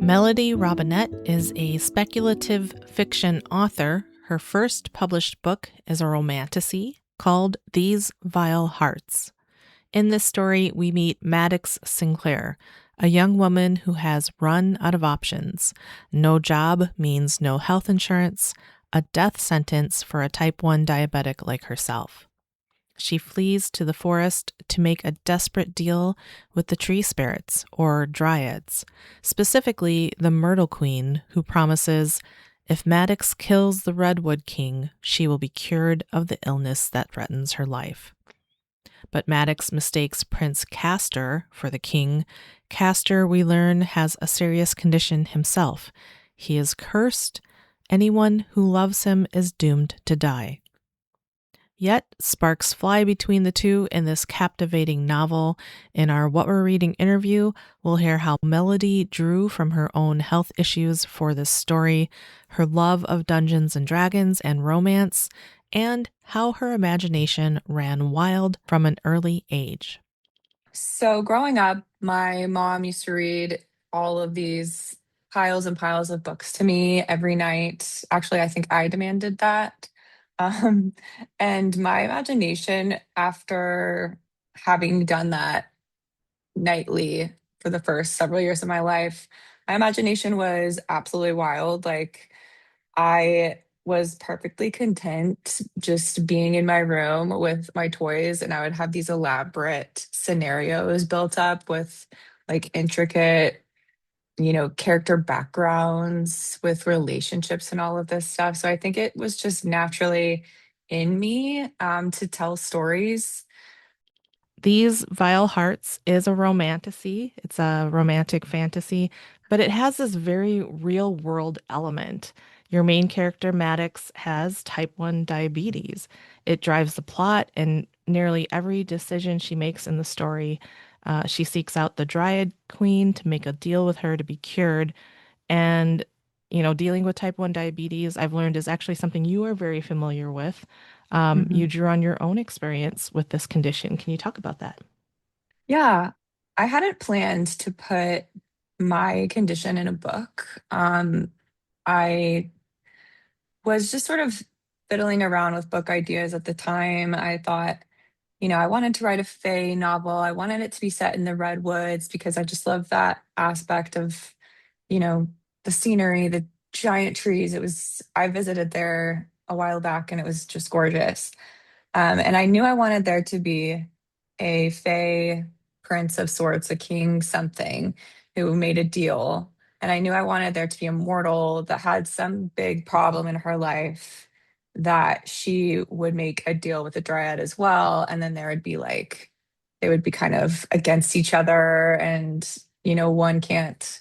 Melody Robinette is a speculative fiction author. Her first published book is a romantasy called These Vile Hearts. In this story, we meet Maddox Sinclair, a young woman who has run out of options. No job means no health insurance, a death sentence for a type 1 diabetic like herself. She flees to the forest to make a desperate deal with the tree spirits, or dryads, specifically the Myrtle Queen, who promises if Maddox kills the Redwood King, she will be cured of the illness that threatens her life. But Maddox mistakes Prince Castor for the king. Castor, we learn, has a serious condition himself. He is cursed. Anyone who loves him is doomed to die. Yet, sparks fly between the two in this captivating novel. In our What We're Reading interview, we'll hear how Melody drew from her own health issues for this story, her love of Dungeons and Dragons and romance, and how her imagination ran wild from an early age. So growing up, my mom used to read all of these piles and piles of books to me every night. Actually, I think I demanded that. Um, and my imagination, after having done that nightly for the first several years of my life, my imagination was absolutely wild. Like, I was perfectly content just being in my room with my toys, and I would have these elaborate scenarios built up with like intricate, character backgrounds with relationships and all of this stuff. So I think it was just naturally in me to tell stories. These Vile Hearts is a romantasy. It's a romantic fantasy, but it has this very real world element. Your main character, Maddox, has type 1 diabetes. It drives the plot, and nearly every decision she makes in the story, she seeks out the Dryad Queen to make a deal with her to be cured. And, dealing with type 1 diabetes, I've learned is actually something you are very familiar with. You drew on your own experience with this condition. Can you talk about that? Yeah, I hadn't planned to put my condition in a book. I was just sort of fiddling around with book ideas at the time. I thought, I wanted to write a fae novel. I wanted it to be set in the redwoods because I just love that aspect of, you know, the scenery, the giant trees. I visited there a while back and it was just gorgeous. And I knew I wanted there to be a fae prince of sorts, a king something who made a deal. And I knew I wanted there to be a mortal that had some big problem in her life that she would make a deal with the dryad as well. And then there would be like, they would be kind of against each other. And, one can't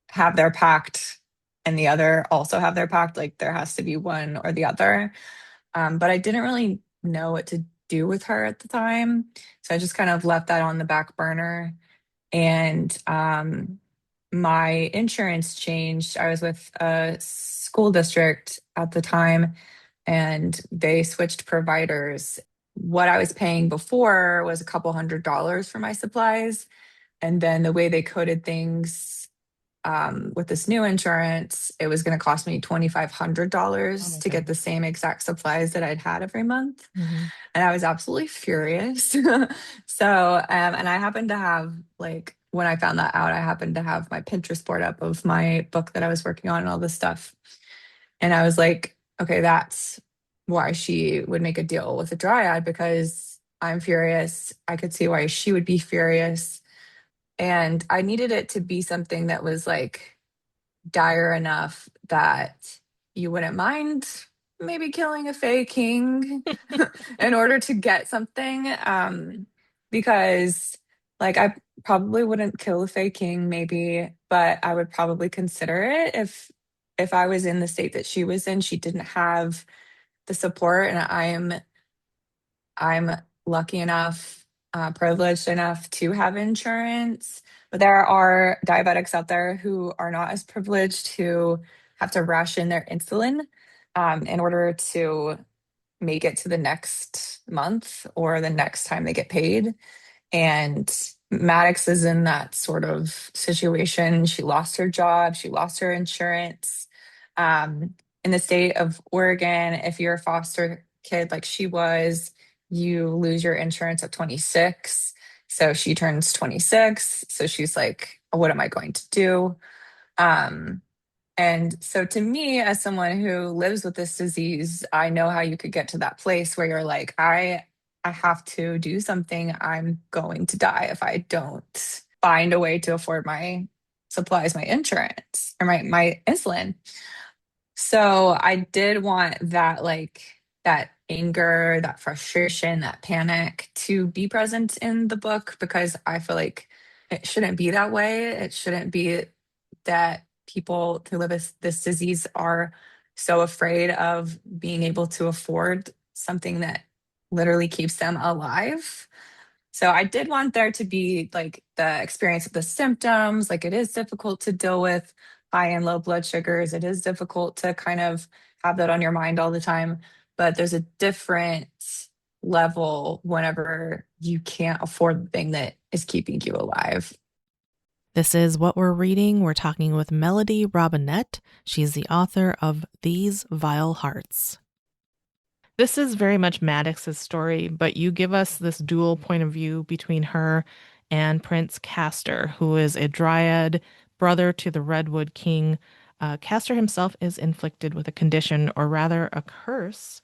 have their pact and the other also have their pact. Like there has to be one or the other. But I didn't really know what to do with her at the time. So I just kind of left that on the back burner. And my insurance changed. I was with a school district at the time, and they switched providers. What I was paying before was a couple $100s for my supplies. And then the way they coded things with this new insurance, it was going to cost me Oh $2,500 my to get the goodness. same exact supplies that I'd had every month. Hmm. And I was absolutely furious. And I happened to have, like, when I found that out, I happened to have my Pinterest board up of my book that I was working on and all this stuff. And I was like, okay, that's why she would make a deal with a dryad because I'm furious. I could see why she would be furious. And I needed it to be something that was like dire enough that you wouldn't mind maybe killing a fey king in order to get something. Because like I probably wouldn't kill a fey king, maybe, but I would probably consider it if I was in the state that she was in. She didn't have the support, and I'm lucky enough, privileged enough to have insurance. But there are diabetics out there who are not as privileged, who have to ration their insulin in order to make it to the next month or the next time they get paid. And Maddox is in that sort of situation. She lost her job, she lost her insurance. Um, in the state of Oregon, if you're a foster kid like she was, you lose your insurance at 26. So she turns 26. So she's like, what am I going to do? Um, and so to me, as someone who lives with this disease, I know how you could get to that place where you're like, I have to do something. I'm going to die if I don't find a way to afford my supplies, my insurance, or my insulin. So I did want that, like, that anger, that frustration, that panic to be present in the book because I feel like it shouldn't be that way. It shouldn't be that people who live with this disease are so afraid of being able to afford something that literally keeps them alive. So I did want there to be like the experience of the symptoms. Like it is difficult to deal with high and low blood sugars. It is difficult to kind of have that on your mind all the time. But there's a different level whenever you can't afford the thing that is keeping you alive. This is what we're reading. We're talking with Melody Robinette. She's the author of These Vile Hearts. This is very much Maddox's story, but you give us this dual point of view between her and Prince Castor, who is a dryad, brother to the Redwood King. Castor himself is inflicted with a condition, or rather a curse.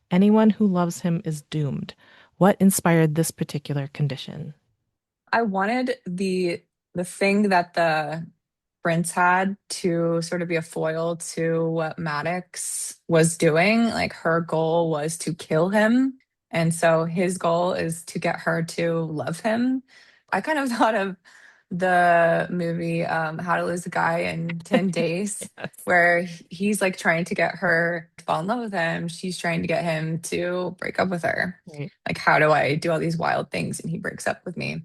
Anyone who loves him is doomed. What inspired this particular condition? I wanted the thing that the prince had to sort of be a foil to what Maddox was doing. Like her goal was to kill him. And so his goal is to get her to love him. I kind of thought of the movie How to Lose a Guy in 10 Days, Yes. where he's like trying to get her to fall in love with him. She's trying to get him to break up with her. Right. Like, how do I do all these wild things? And he breaks up with me.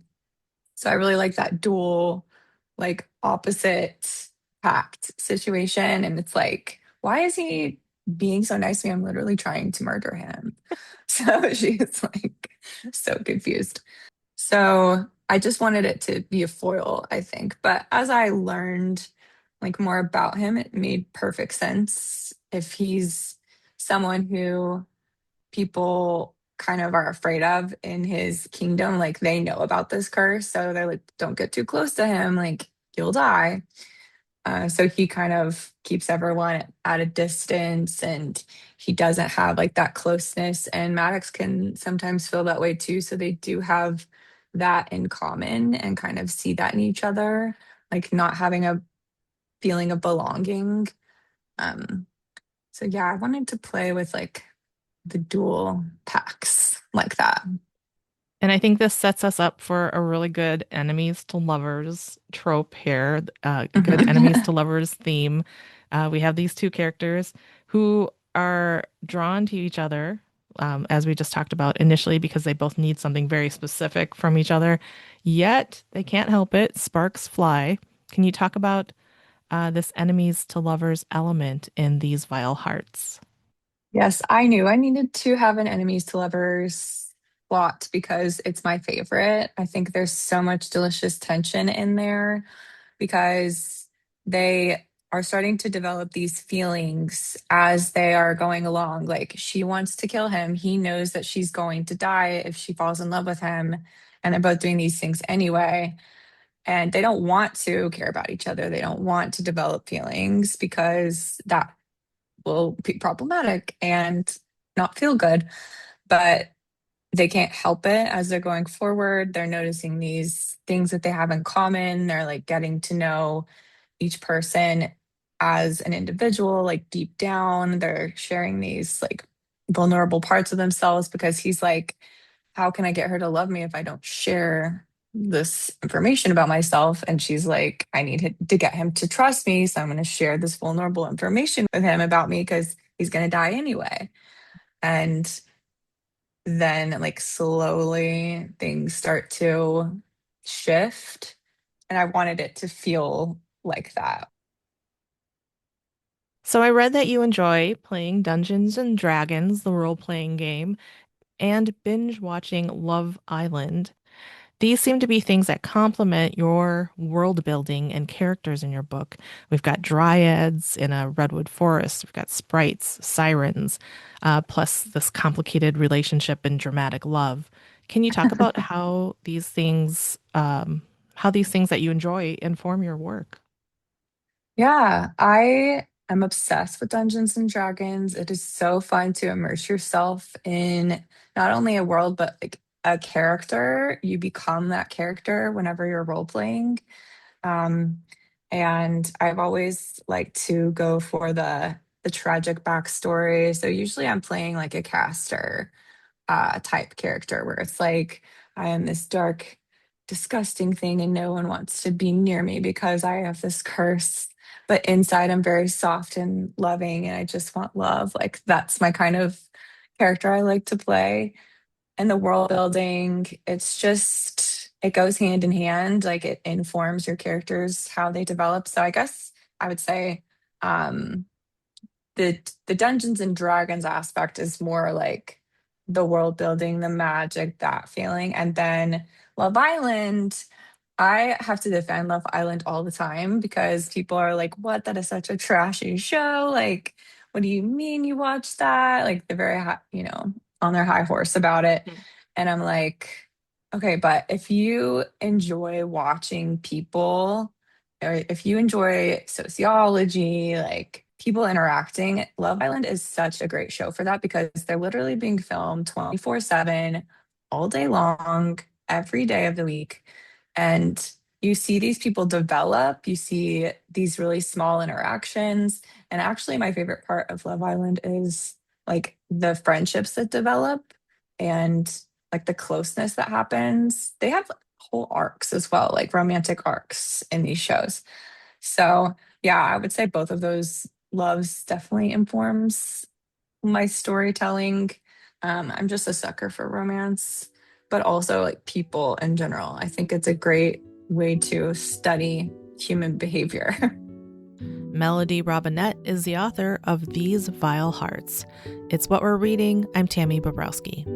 So I really like that dual, like opposite pact situation. And it's like, why is he being so nice to me? I'm literally trying to murder him. So she's like so confused. So I just wanted it to be a foil, I think. But as I learned like more about him, it made perfect sense. If he's someone who people kind of are afraid of in his kingdom. Like they know about this curse. So they're like, don't get too close to him. Like you'll die. So he kind of keeps everyone at a distance and he doesn't have like that closeness. And Maddox can sometimes feel that way too. So they do have that in common and kind of see that in each other, like not having a feeling of belonging. Um, so yeah, I wanted to play with like the dual packs like that. And I think this sets us up for a really good enemies to lovers trope here, good enemies to lovers theme. We have these two characters who are drawn to each other, as we just talked about initially, because they both need something very specific from each other, yet they can't help it. Sparks fly. Can you talk about this enemies to lovers element in These Vile Hearts? Yes, I knew I needed to have an enemies to lovers plot because it's my favorite. I think there's so much delicious tension in there because they are starting to develop these feelings as they are going along. Like she wants to kill him. He knows that she's going to die if she falls in love with him. And they're both doing these things anyway. And they don't want to care about each other. They don't want to develop feelings because that will be problematic and not feel good. But they can't help it as they're going forward. They're noticing these things that they have in common. They're like getting to know each person as an individual, like deep down. They're sharing these like vulnerable parts of themselves because he's like, how can I get her to love me if I don't share this information about myself? And she's like, I need to get him to trust me. So I'm going to share this vulnerable information with him about me because he's going to die anyway. And then, like, slowly things start to shift. And I wanted it to feel like that. So I read that you enjoy playing Dungeons and Dragons, the role-playing game, and binge watching Love Island. These seem to be things that complement your world building and characters in your book. We've got dryads in a redwood forest, we've got sprites, sirens, plus this complicated relationship and dramatic love. Can you talk about how these things that you enjoy inform your work? Yeah, I am obsessed with Dungeons and Dragons. It is so fun to immerse yourself in not only a world, but like a character. You become that character whenever you're role playing. Um, and I've always liked to go for the tragic backstory. So usually I'm playing like a caster type character where it's like I am this dark, disgusting thing and no one wants to be near me because I have this curse. But inside, I'm very soft and loving and I just want love. Like that's my kind of character I like to play. And the world building, it's just, it goes hand in hand. Like it informs your characters, how they develop. So I guess I would say, um, the Dungeons and Dragons aspect is more like the world building, the magic, that feeling. And then Love Island, I have to defend Love Island all the time because people are like, "What? That is such a trashy show. Like, what do you mean you watch that?" Like they're very high, on their high horse about it. And I'm like, okay, but if you enjoy watching people, or if you enjoy sociology, like people interacting, Love Island is such a great show for that because they're literally being filmed 24/7, all day long, every day of the week. And you see these people develop, you see these really small interactions. And actually, my favorite part of Love Island is like the friendships that develop and like the closeness that happens. They have whole arcs as well, like romantic arcs in these shows. So, yeah, I would say both of those loves definitely informs my storytelling. I'm just a sucker for romance, but also like people in general. I think it's a great way to study human behavior. Melody Robinette is the author of These Vile Hearts. It's what we're reading. I'm Tammy Bobrowski.